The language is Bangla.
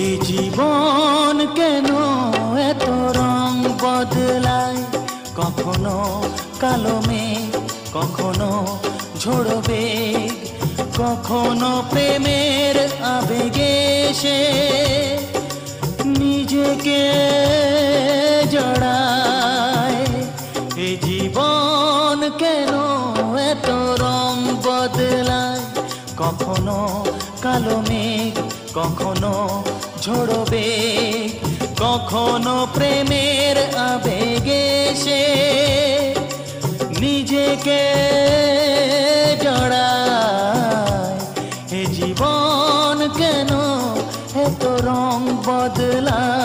এ জীবন কেন এত রং বদলায়, কখনো কালো মেঘ, কখনো ঝোড়ো বেগ, কখনো প্রেমের আবেগে সে নিজেকে জড়ায়। এ জীবন কেন এত রং বদলায়, কখনো কালো মেঘ, কখনো ঝোড়ো বেগ, কখনো প্রেমের আবেগে সে নিজেকে জড়ায়। এ জীবন কেন এত রং বদলায়।